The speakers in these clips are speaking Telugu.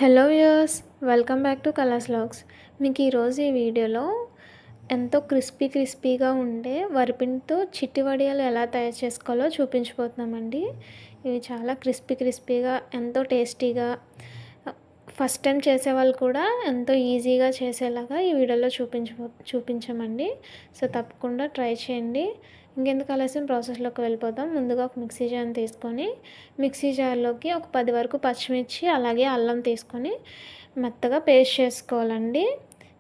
Hello viewers, welcome back to colours vlogs. మీకు ఈరోజు ఈ వీడియోలో ఎంతో క్రిస్పీగా ఉండే వరిపిండితో చిట్టి వడియాలు ఎలా తయారు చేసుకోవాలో చూపించబోతున్నామండి. ఇవి చాలా క్రిస్పీగా ఎంతో టేస్టీగా, ఫస్ట్ టైం చేసేవాళ్ళు కూడా ఎంతో ఈజీగా చేసేలాగా ఈ వీడియోలో చూపించామండి. సో తప్పకుండా ట్రై చేయండి. ఇంకెందుకు ఆలస్యం ప్రాసెస్లోకి వెళ్ళిపోదాం. ముందుగా ఒక మిక్సీ జార్ని తీసుకొని మిక్సీ జార్లోకి ఒక 10 వరకు పచ్చిమిర్చి అలాగే అల్లం తీసుకొని మెత్తగా పేస్ట్ చేసుకోవాలండి.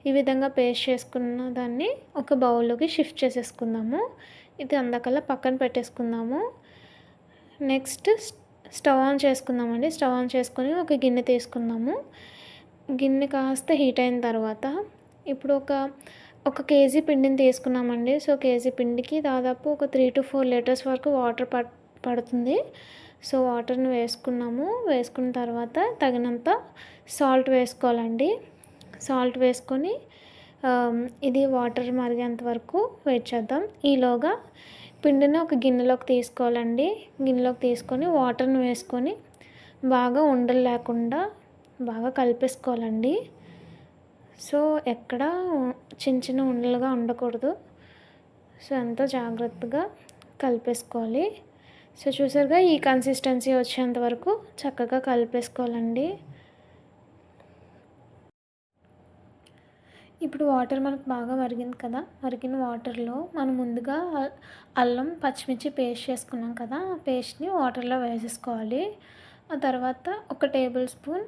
ఈ విధంగా పేస్ట్ చేసుకున్న దాన్ని ఒక బౌల్లోకి షిఫ్ట్ చేసేసుకుందాము. ఇది అందకల్లా పక్కన పెట్టేసుకుందాము. నెక్స్ట్ స్టవ్ ఆన్ చేసుకుందామండి. స్టవ్ ఆన్ చేసుకొని ఒక గిన్నె తీసుకుందాము. గిన్నె కాస్త హీట్ అయిన తర్వాత ఇప్పుడు ఒక కేజీ పిండిని తీసుకున్నామండి. సో కేజీ పిండికి దాదాపు ఒక 3 to 4 లీటర్స్ వరకు వాటర్ పడుతుంది. సో వాటర్ని వేసుకున్నాము. వేసుకున్న తర్వాత తగినంత సాల్ట్ వేసుకోవాలండి. సాల్ట్ వేసుకొని ఇది వాటర్ మరిగేంత వరకు వెయిట్ చేద్దాం. ఈలోగా పిండిని ఒక గిన్నెలోకి తీసుకోవాలండి. గిన్నెలోకి తీసుకొని వాటర్ని వేసుకొని బాగా ఉండలు లేకుండా బాగా కలిపేసుకోవాలండి. సో ఎక్కడ చిన్న ఉండలుగా ఉండకూడదు. సో ఎంతో జాగ్రత్తగా కలిపేసుకోవాలి. సో చూసారుగా ఈ కన్సిస్టెన్సీ వచ్చేంత వరకు చక్కగా కలిపేసుకోవాలండి. ఇప్పుడు వాటర్ మనకు బాగా మరిగింది కదా. మరిగిన వాటర్లో మనం ముందుగా అల్లం పచ్చిమిర్చి పేస్ట్ చేసుకున్నాం కదా. ఆ పేస్ట్ని వాటర్లో వేసేసుకోవాలి. ఆ తర్వాత ఒక టేబుల్ స్పూన్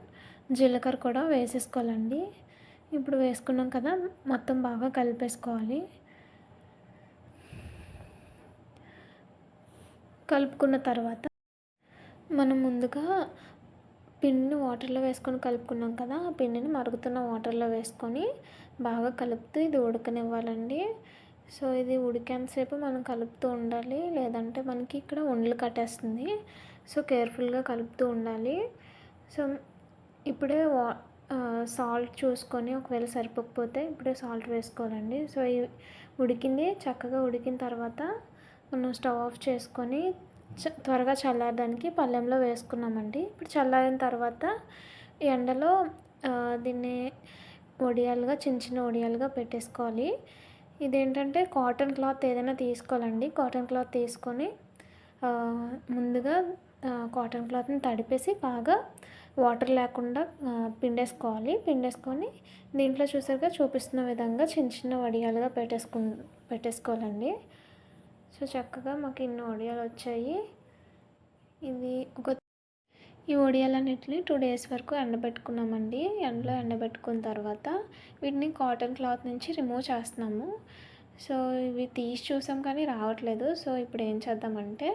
జీలకర్ర కూడా వేసేసుకోవాలండి. ఇప్పుడు వేసుకున్నాం కదా, మొత్తం బాగా కలిపేసుకోవాలి. కలుపుకున్న తర్వాత మనం ముందుగా పిండిని వాటర్లో వేసుకొని కలుపుకున్నాం కదా. ఆ పిండిని మరుగుతున్న వాటర్లో వేసుకొని బాగా కలుపుతూ ఇది ఉడకనివ్వాలండి. సో ఇది ఉడికేంతసేపు మనం కలుపుతూ ఉండాలి, లేదంటే మనకి ఇక్కడ ఉండలు కట్టేస్తుంది. సో కేర్ఫుల్గా కలుపుతూ ఉండాలి. సో ఇప్పుడే సాల్ట్ చూసుకొని ఒకవేళ సరిపోకపోతే ఇప్పుడే సాల్ట్ వేసుకోవాలండి. సో ఉడికింది, చక్కగా ఉడికిన తర్వాత మనం స్టవ్ ఆఫ్ చేసుకొని త్వరగా చల్లారడానికి పళ్ళెంలో వేసుకున్నామండి. ఇప్పుడు చల్లారిన తర్వాత ఎండలో దీన్ని వడియాలుగా చిన్న వడియాలుగా పెట్టేసుకోవాలి. ఇదేంటంటే కాటన్ క్లాత్ ఏదైనా తీసుకోవాలండి. కాటన్ క్లాత్ తీసుకొని ముందుగా కాటన్ క్లాత్ని తడిపేసి బాగా వాటర్ లేకుండా పిండేసుకొని దీంట్లో చూపిస్తున్న విధంగా చిన్న వడియాలుగా పెట్టేసుకోవాలండి. సో చక్కగా మాకు ఇన్ని వడియాలు వచ్చాయి. ఈ వడియాలన్నిటిని 2 days వరకు ఎండబెట్టుకున్నామండి. ఎండలో ఎండబెట్టుకున్న తర్వాత వీటిని కాటన్ క్లాత్ నుంచి రిమూవ్ చేస్తున్నాము. సో ఇవి తీసి చూసాం కానీ రావట్లేదు. సో ఇప్పుడు ఏం చేద్దామంటే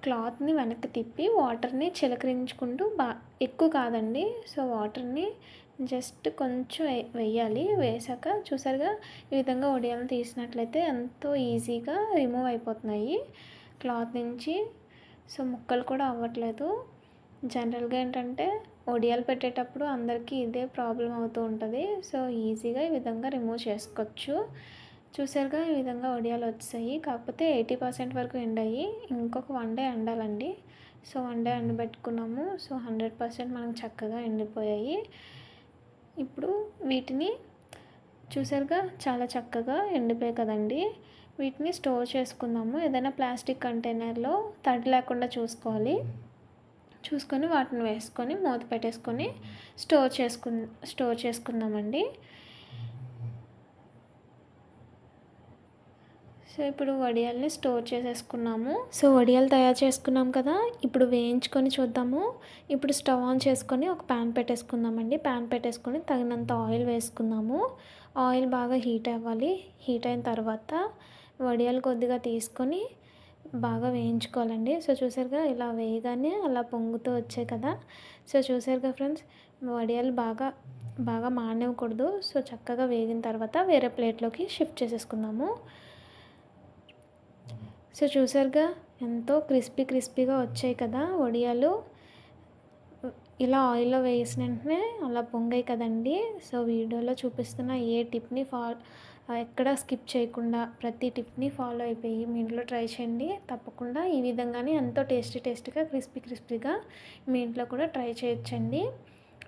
క్లాత్ని వెనక్కి తిప్పి వాటర్ని చిలకరించుకుంటూ ఎక్కువ కాదండి. సో వాటర్ని జస్ట్ కొంచెం వేయాలి. వేసాక చూసారుగా ఈ విధంగా వడియాలను తీసినట్లయితే ఎంతో ఈజీగా రిమూవ్ అయిపోతున్నాయి క్లాత్ నుంచి. సో ముక్కలు కూడా అవ్వట్లేదు. జనరల్గా ఏంటంటే వడియాలు పెట్టేటప్పుడు అందరికీ ఇదే ప్రాబ్లం అవుతూ ఉంటుంది. సో ఈజీగా ఈ విధంగా రిమూవ్ చేసుకోవచ్చు. చూసారుగా ఈ విధంగా వడియాలు వచ్చాయి. కాకపోతే 80% వరకు ఎండాయి. ఇంకొక 1 day ఎండాలండి. సో 1 day ఎండబెట్టుకున్నాము. సో 100% మనకు చక్కగా ఎండిపోయాయి. ఇప్పుడు వీటిని చూసారుగా చాలా చక్కగా ఎండిపోయాయి కదండి. వీటిని స్టోర్ చేసుకుందాము. ఏదైనా ప్లాస్టిక్ కంటైనర్లో తడి లేకుండా చూసుకొని వాటిని వేసుకొని మూత పెట్టేసుకొని స్టోర్ చేసుకుందామండి. సో ఇప్పుడు వడియాల్ని స్టోర్ చేసేసుకున్నాము. సో వడియాలు తయారు చేసుకున్నాం కదా. ఇప్పుడు వేయించుకొని చూద్దాము. ఇప్పుడు స్టవ్ ఆన్ చేసుకొని ఒక ప్యాన్ పెట్టేసుకుందామండి. ప్యాన్ పెట్టేసుకొని తగినంత ఆయిల్ వేసుకుందాము. ఆయిల్ బాగా హీట్ అవ్వాలి. హీట్ అయిన తర్వాత వడియాలు కొద్దిగా తీసుకొని బాగా వేయించుకోవాలండి. సో చూసారుగా ఇలా వేయగానే అలా పొంగుతూ వచ్చాయి కదా. సో చూసారుగా ఫ్రెండ్స్, వడియాలు బాగా మాడనివ్వకూడదు. సో చక్కగా వేగిన తర్వాత వేరే ప్లేట్లోకి షిఫ్ట్ చేసేసుకుందాము. సో చూసారుగా ఎంతో క్రిస్పీగా వచ్చాయి కదా వడియాలు. ఇలా ఆయిల్లో వేసిన వెంటనే అలా పొంగాయి కదండి. సో వీడియోలో చూపిస్తున్న ఏ టిప్ని ఎక్కడ స్కిప్ చేయకుండా ప్రతి టిప్‌ని ఫాలో అయిపోయి మీ ఇంట్లో ట్రై చేయండి. తప్పకుండా ఈ విధంగానే ఎంతో టేస్టీగా క్రిస్పీగా మీ ఇంట్లో కూడా ట్రై చేయొచ్చండి.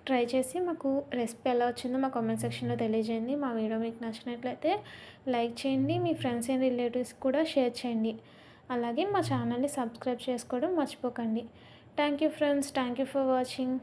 ట్రై చేసి మాకు రెసిపీ ఎలా వచ్చిందో మా కామెంట్ సెక్షన్‌లో తెలియజేయండి. మా వీడియో మీకు నచ్చినట్లయితే లైక్ చేయండి. మీ ఫ్రెండ్స్ అండ్ రిలేటివ్స్‌కి కూడా షేర్ చేయండి. అలాగే మా ఛానల్‌ని సబ్స్క్రైబ్ చేసుకోవడం మర్చిపోకండి. Thank you friends. Thank you for watching.